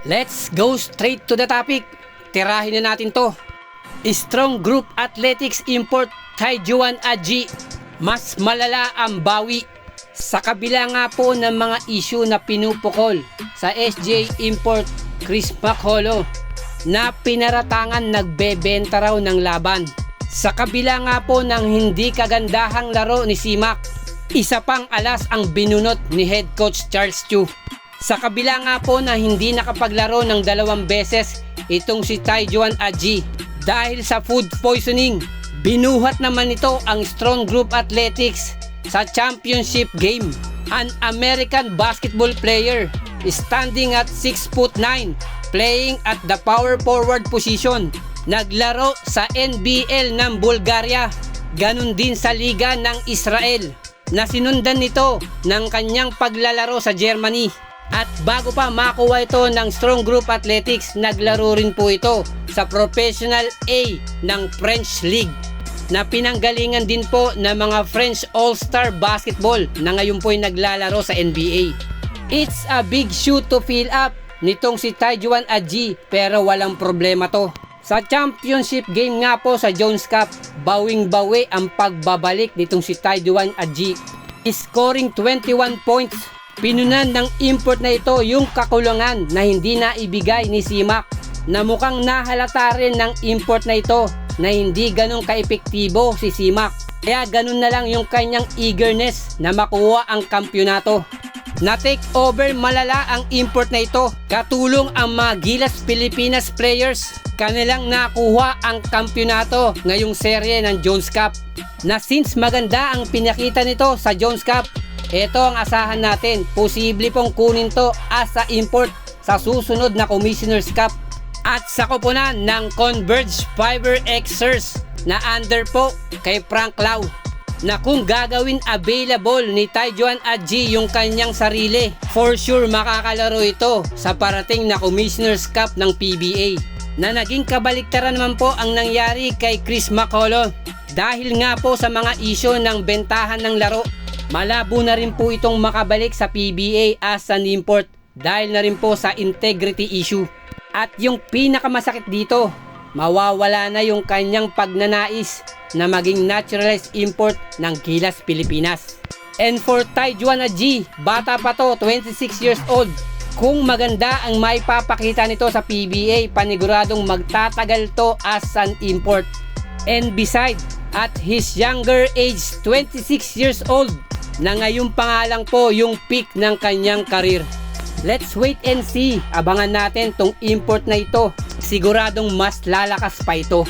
Let's go straight to the topic. Tirahin na natin to. Strong Group Athletics import Taejuan Aji. Mas malala ang bawi. Sa kabila nga po ng mga issue na pinupukol sa SJ Import Chris McHolo na pinaratangan nagbebenta raw ng laban. Sa kabila nga po ng hindi kagandahang laro ni Simak, isa pang alas ang binunot ni Head Coach Charles Chu. Sa kabila nga po na hindi nakapaglaro ng 2 beses itong si Taejuan Aji dahil sa food poisoning, binuhat naman ito ang Strong Group Athletics sa championship game. An American basketball player standing at 6'9", playing at the power forward position, naglaro sa NBL ng Bulgaria, ganun din sa Liga ng Israel, na sinundan nito ng kanyang paglalaro sa Germany. At bago pa makuha ito ng Strong Group Athletics, naglaro rin po ito sa Professional A ng French League, na pinanggalingan din po ng mga French All-Star Basketball na ngayon po ay naglalaro sa NBA. It's a big shoe to fill up nitong si Taejuan Aji, pero walang problema to. Sa championship game nga po sa Jones Cup, bawing-bawi ang pagbabalik nitong si Taejuan Aji, scoring 21 points. Pinunan ng import na ito yung kakulangan na hindi na ibigay ni Simak, na mukhang nahalata rin ng import na ito na hindi ganun kaepektibo si Simak. Kaya ganun na lang yung kanyang eagerness na makuha ang kampyonato. Na take over malala ang import na ito, katulong ang mga Gilas Pilipinas players, kanilang nakuha ang kampyonato ngayong serye ng Jones Cup. Na since maganda ang pinakita nito sa Jones Cup, ito ang asahan natin, posible pong kunin to as a import sa susunod na Commissioner's Cup. At sa koponan ng Converge Fiber Xers na under po kay Frank Lau, na kung gagawin available ni Taejuan Aji yung kanyang sarili, for sure makakalaro ito sa parating na Commissioner's Cup ng PBA. Na naging kabaliktaran naman po ang nangyari kay Chris McHolo dahil nga po sa mga isyu ng bentahan ng laro. Malabo na rin po itong makabalik sa PBA as an import dahil na rin po sa integrity issue. At yung pinakamasakit dito, mawawala na yung kanyang pagnanais na maging naturalized import ng Gilas Pilipinas. And for Taejuan Aji, bata pa to, 26 years old. Kung maganda ang maipapakita nito sa PBA, paniguradong magtatagal to as an import. And beside, at his younger age, 26 years old, na ngayon pa nga lang po yung peak ng kanyang karir. Let's wait and see. Abangan natin tong import na ito. Siguradong mas lalakas pa ito.